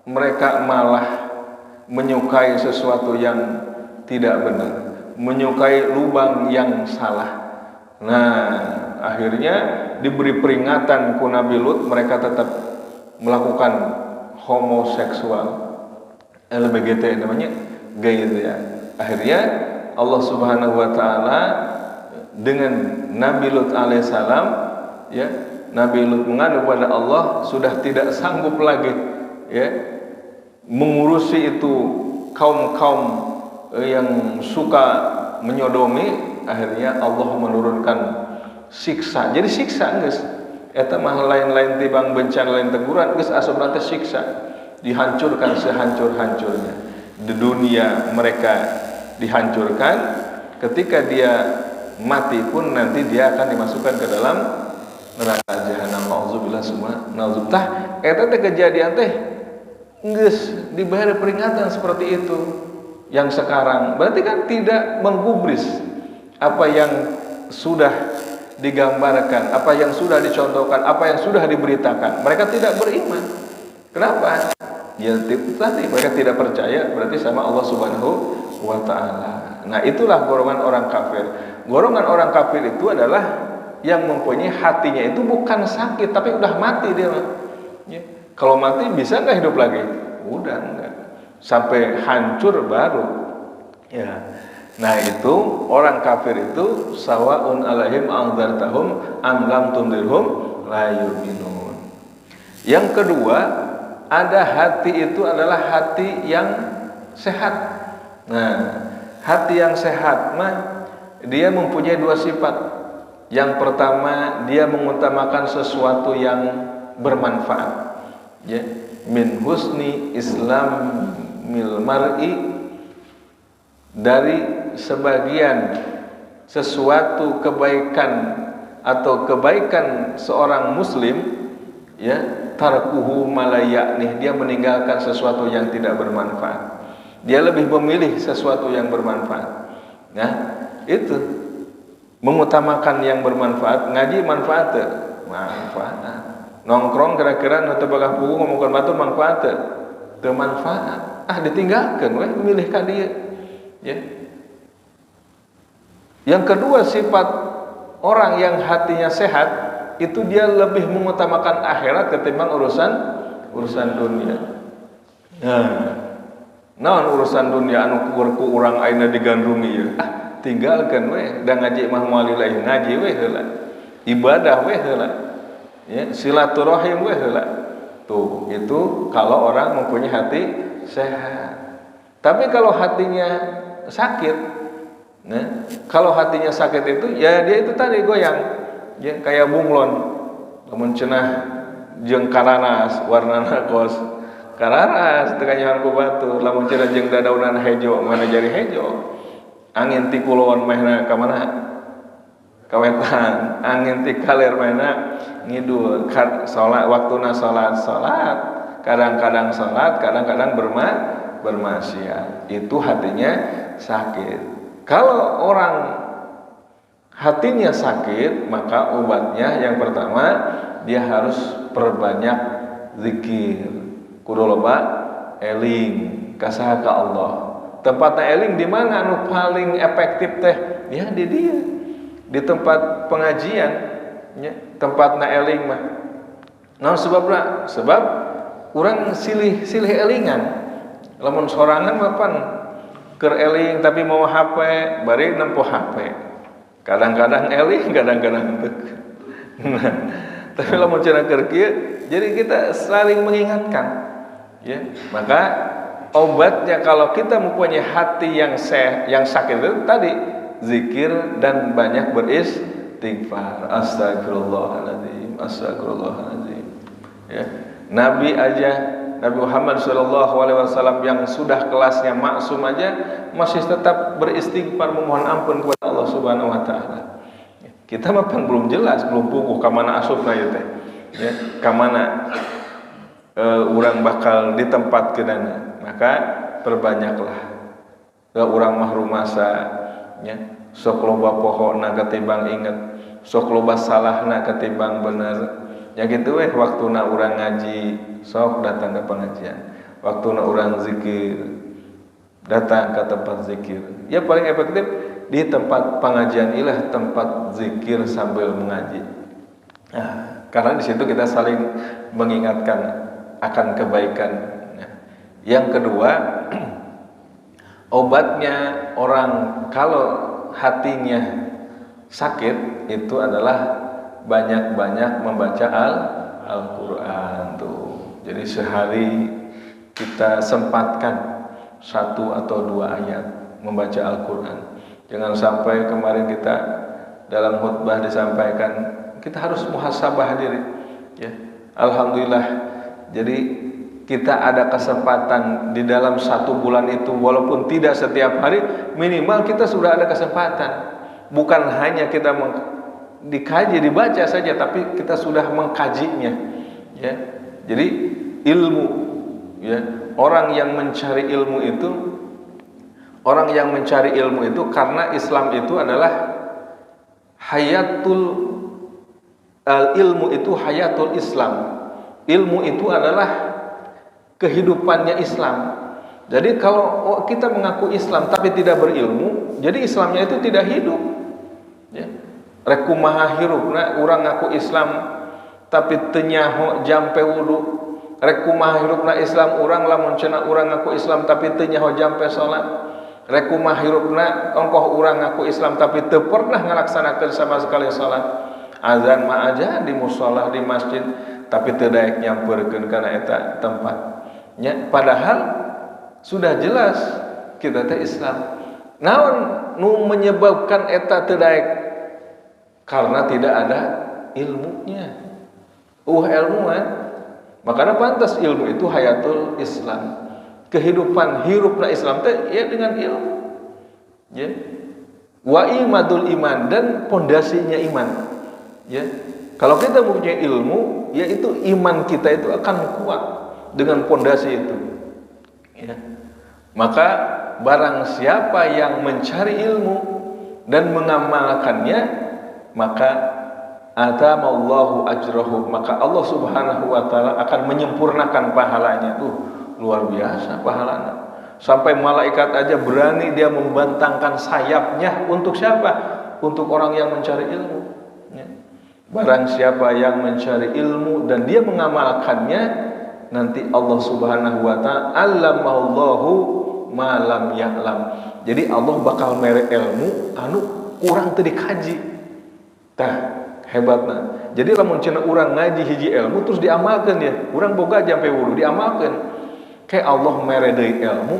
mereka malah menyukai sesuatu yang tidak benar, menyukai lubang yang salah. Nah, akhirnya diberi peringatan ku Nabi Lut, mereka tetap melakukan homoseksual, LGBT namanya, gay itu ya. Akhirnya Allah Subhanahu wa taala dengan Nabi Lut alaihissalam, ya, Nabi Lut mengadu kepada Allah sudah tidak sanggup lagi, ya, mengurusi itu kaum-kaum yang suka menyodomi. Akhirnya Allah menurunkan siksa. Jadi siksa geus eta mah lain-lain tibang bencana lain teguran, geus asupna teh siksa, dihancurkan sehancur-hancurnya. Di dunia mereka dihancurkan, ketika dia mati pun nanti dia akan dimasukkan ke dalam neraka jahanam. Nauzubillah summa nauzubillah. Eta teh kejadian teh geus diberi peringatan seperti itu. Yang sekarang berarti kan tidak menggubris apa yang sudah digambarkan, apa yang sudah dicontohkan, apa yang sudah diberitakan. Mereka tidak beriman. Kenapa? Ya tadi mereka tidak percaya, berarti sama Allah Subhanahu wa taala. Nah, itulah golongan orang kafir. Golongan orang kafir itu adalah yang mempunyai hatinya itu bukan sakit, tapi udah mati dia. Ya. Kalau mati bisa nggak hidup lagi? Udah enggak. Sampai hancur baru. Ya. Nah, itu orang kafir itu sawaun alaihim anzartahum am lam tundirhum la yu'minun. Yang kedua, ada hati itu adalah hati yang sehat. Nah, hati yang sehat mah dia mempunyai dua sifat. Yang pertama, dia mengutamakan sesuatu yang bermanfaat. Ya, min husni islamil mar'i, dari sebagian sesuatu kebaikan atau kebaikan seorang muslim, ya, tarkuhu malayaknih, dia meninggalkan sesuatu yang tidak bermanfaat. Dia lebih memilih sesuatu yang bermanfaat. Nah, itu mengutamakan yang bermanfaat. Ngaji manfaat teu? Manfaat. Nongkrong kira-kira nu teu bagah puguh ngomongkeun batur manfaat teu? Teu manfaat. Ditinggalkeun we, milih ka dieu. Ya. Yang kedua, sifat orang yang hatinya sehat itu dia lebih mengutamakan akhirat ketimbang urusan dunia. Nah, urusan dunia anu ku urang aina digandrungi ya. Tinggalkan we, da ngaji mah moal lillahi, ngaji we heula. Ibadah we heula. Ya, silaturahim we heula. Tuh, itu kalau orang mempunyai hati sehat. Tapi kalau hatinya sakit, nah, kalau hatinya sakit itu ya dia itu tadi goyang, ya, kayak bunglon, lamun cenah jeung kararas warnana kos kararas teu kanyahan ku batur, lamun cenah jeung dadaunan hejo mana jadi hejo. Angin ti kulon mehna ka mana? Ka wetan, angin ti kaler mehna ngidul. Salat waktuna salat, kadang-kadang salat, kadang-kadang bermaksiat. Itu hatinya sakit. Kalau orang hatinya sakit, maka obatnya yang pertama dia harus perbanyak zikir. Kudu loba eling kasaha ka Allah. Tempatna eling di mana anu paling efektif teh? Ya di dia. Di tempat pengajian, ya, tempatna eling mah. Naon sebabna? Sebab urang silih elingan. Lamun sorangan mah pan keur eling tapi mau HP, bari nempo HP. Kadang-kadang eling, kadang-kadang teu. Nah, tapi lamun cenah keur kieu, jadi kita saling mengingatkan. Ya, maka obatnya kalau kita mempunyai hati yang sakit itu tadi zikir dan banyak beristighfar. Astagfirullahaladzim, astagfirullahaladzim. Ya, Nabi Muhammad SAW yang sudah kelasnya maksum aja masih tetap beristighfar memohon ampun kepada Allah Subhanahu Wa Taala. Kita mah belum jelas, belum puguh kamana asupna ieu teh. Ya, kamana urang bakal ditempatkeunana. Maka perbanyaklah urang mah rumasa, ya, sok loba pohona ketimbang inget, sok loba salahna ketimbang bener. Ya gitu waktuna urang ngaji, sok datang ke pengajian. Waktuna urang zikir, datang ke tempat zikir. Ya paling efektif di tempat pengajian ilah tempat zikir sambil mengaji. Nah, karena di situ kita saling mengingatkan akan kebaikan. Nah, yang kedua, obatnya orang kalau hatinya sakit itu adalah banyak-banyak membaca Al-Quran tuh. Jadi sehari kita sempatkan 1 atau 2 ayat membaca Al-Quran. Jangan sampai kemarin kita dalam khutbah disampaikan kita harus muhasabah diri. Ya, alhamdulillah. Jadi kita ada kesempatan di dalam 1 bulan itu, walaupun tidak setiap hari, minimal kita sudah ada kesempatan. Bukan hanya kita dikaji, dibaca saja, tapi kita sudah mengkajinya. Ya, jadi ilmu, ya, orang yang mencari ilmu itu karena Islam itu adalah ilmu itu hayatul Islam. Ilmu itu adalah kehidupannya Islam. Jadi kalau kita mengaku Islam tapi tidak berilmu, jadi Islamnya itu tidak hidup. Ya. Rek kumaha hirupna urang ngaku Islam tapi teu nyaho jampe wudu. Rek kumaha hirupna Islam urang lamun cenah urang ngaku Islam tapi teu nyaho jampe salat. Rek kumaha hirupna ongkoh urang ngaku Islam tapi teu pernah ngalaksanakeun sama sekali salat. Azan mah aja di mushola di masjid tapi teu daek nyampeurkeun kana eta tempat. Ya, padahal sudah jelas kita teh Islam. Naon nu menyebabkan eta teu daek? Karena tidak ada ilmunya. Ilmuan. Makanya pantas ilmu itu hayatul Islam. Kehidupan hirupna Islam teh ya dengan ilmu. Ya. Wa imadul iman, dan pondasinya iman. Ya. Kalau kita mempunyai ilmu, yaitu iman kita itu akan kuat dengan pondasi itu. Ya. Maka barang siapa yang mencari ilmu dan mengamalkannya, maka atamallahu ajrahu, maka Allah Subhanahu wa taala akan menyempurnakan pahalanya. Luar biasa pahalanya. Sampai malaikat aja berani dia membentangkan sayapnya untuk siapa? Untuk orang yang mencari ilmu. Ya. Barang siapa yang mencari ilmu dan dia mengamalkannya, nanti Allah Subhanahu wa taala allamallahu ma lam ya'lam. Jadi Allah bakal mere ilmu anu kurang teu dikaji. Tah, hebatna. Jadi lamun cenah urang ngaji hiji ilmu terus diamalkeun dia. Urang boga jampe wudu diamalkeun. Kayak Allah mere deui ilmu.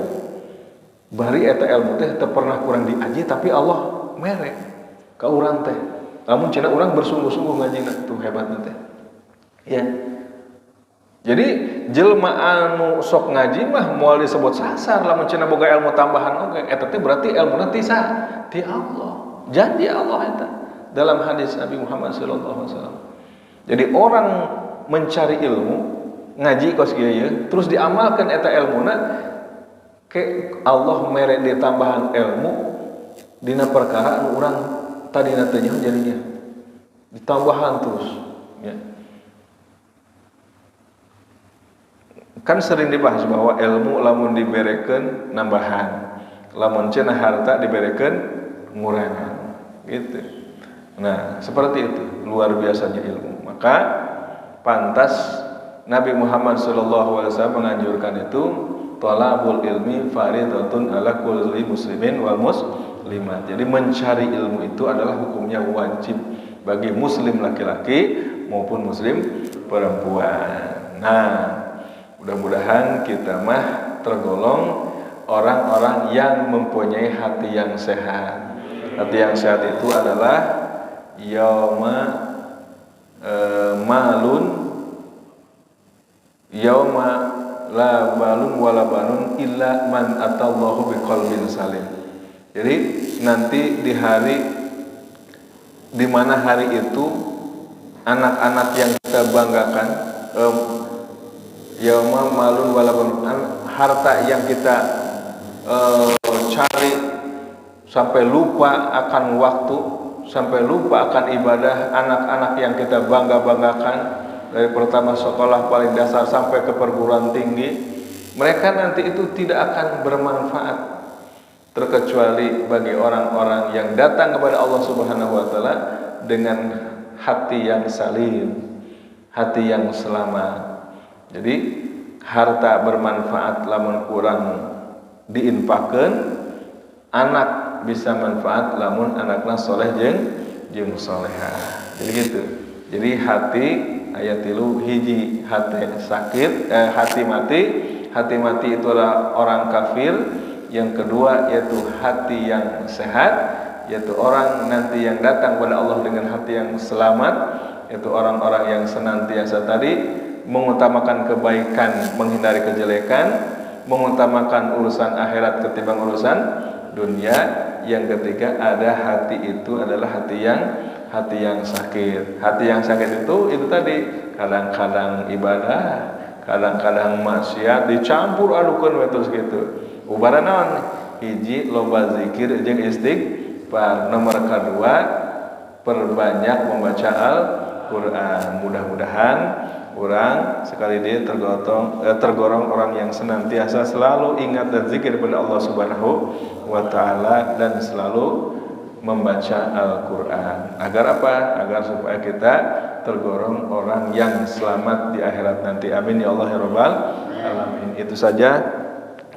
Bari eta ilmu teh teu pernah kurang diaji tapi Allah mere ka urang teh. Lamun cenah urang bersungguh-sungguh ngajina tuh hebatna teh. Ya. Jadi jelema anu sok ngaji mah moal disebut sasar lamun cenah boga ilmu tambahan oge. Eta teh berarti ilmuna ti Allah. Janji Allah eta. Dalam hadis Nabi Muhammad SAW. Jadi orang mencari ilmu, ngaji kos kieu terus diamalkan eta ilmuna, ke Allah mere di tambahan ilmu dina perkara anu urang tadina teh nyaho jadinya ditambahan terus ya. Kan sering dibahas bahwa ilmu lamun diberekeun nambahan, lamun cenah harta diberekeun ngurangan gitu. Nah, seperti itu luar biasanya ilmu. Maka pantas Nabi Muhammad SAW menganjurkan itu, thalabul ilmi fardhatun ala kulli muslimin wal muslimat. Jadi mencari ilmu itu adalah hukumnya wajib bagi muslim laki-laki maupun muslim perempuan. Nah, mudah-mudahan kita mah tergolong orang-orang yang mempunyai hati yang sehat. Hati yang sehat itu adalah yauma la balun wala banun illa man atallahu biqalbin salim. Jadi nanti di hari di mana hari itu anak-anak yang kita banggakan, yauma malun wala banun, harta yang kita cari sampai lupa akan waktu, sampai lupa akan ibadah, anak-anak yang kita bangga-banggakan dari pertama sekolah paling dasar sampai ke perguruan tinggi, mereka nanti itu tidak akan bermanfaat terkecuali bagi orang-orang yang datang kepada Allah Subhanahu wa taala dengan hati yang salim, hati yang selamat. Jadi harta bermanfaat lamun kurang diinfakkeun, anak bisa manfaat lamun anakna soleh jeung solehah. Jadi gitu. Jadi hati ayat 3 hiji hati sakit, hati mati. Hati mati itu adalah orang kafir. Yang kedua yaitu hati yang sehat, yaitu orang nanti yang datang kepada Allah dengan hati yang selamat, yaitu orang-orang yang senantiasa tadi mengutamakan kebaikan, menghindari kejelekan, mengutamakan urusan akhirat ketimbang urusan dunia. Yang ketiga ada hati itu adalah hati yang sakit. Hati yang sakit itu tadi kadang-kadang ibadah, kadang-kadang maksiat dicampur adukeun terus gitu. Ubara naon? Hiji loba zikir jeung istighfar. Nomor kedua perbanyak membaca Al-Qur'an. Mudah-mudahan orang sekali dia tergolong orang yang senantiasa selalu ingat dan zikir kepada Allah Subhanahu wa taala dan selalu membaca Al-Qur'an. Agar apa? Agar supaya kita tergolong orang yang selamat di akhirat nanti. Amin ya Allah ya rabbal alamin. Itu saja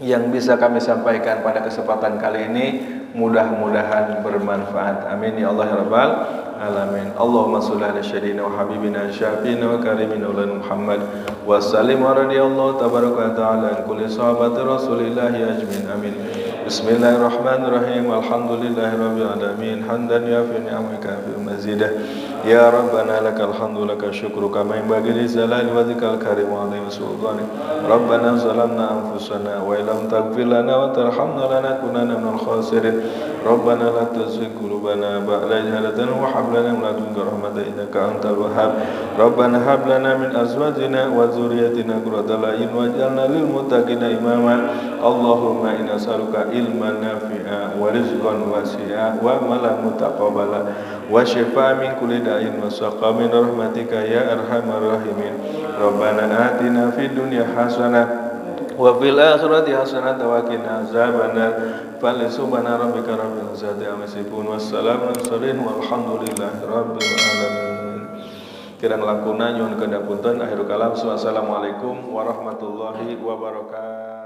yang bisa kami sampaikan pada kesempatan kali ini. Mudah-mudahan bermanfaat. Amin ya Allah ya rabbal alamin. Allahumma sholli ala sayyidina wa habibina syafiina wa karimina Muhammad wa sallim wa radiyallahu tabaraka ta'ala an kulli sahabati Rasulillah ajmin. Amin. Bismillahirrahmanirrahim. Alhamdulillahi rabbil alamin. Hamdan yafi ni'amika fi mazidah. Ya Rabbana lakal hamdu laka syukru kama yanbaghi li jalali wajhikal karim wa 'azimi sultanik. Rabbana zalamna anfusana wa illam taghfir lana wa tarhamna lanakunanna minal khasirin. Rabbana la tuzigh qulubana ba'da idh hadaytana wa hab lana min ladunka rahmatan innaka antal wahhab. Rabbana hab lana min azwajina wa dhurriyyatina qurrata a'yun waj'alna lil muttaqina imama. Allahumma inna nas'aluka ilman nafi'a wa rizqan wasi'a wa amalan mutaqabbala wa shifaa min kulli da'in wa saqamin rahmatika ya arhamar rahimin. Rabbana atina fid dunya hasanah wa fil akhirati hasanah wa qina azabannar. Subhana rabbika rabbil izzati amma yasifun wassalamun alal mursalin walhamdulillahi rabbil alamin. Kirang langkuna nyuwun kedapunten akhirul kalam. Wassalamualaikum warahmatullahi wabarakatuh.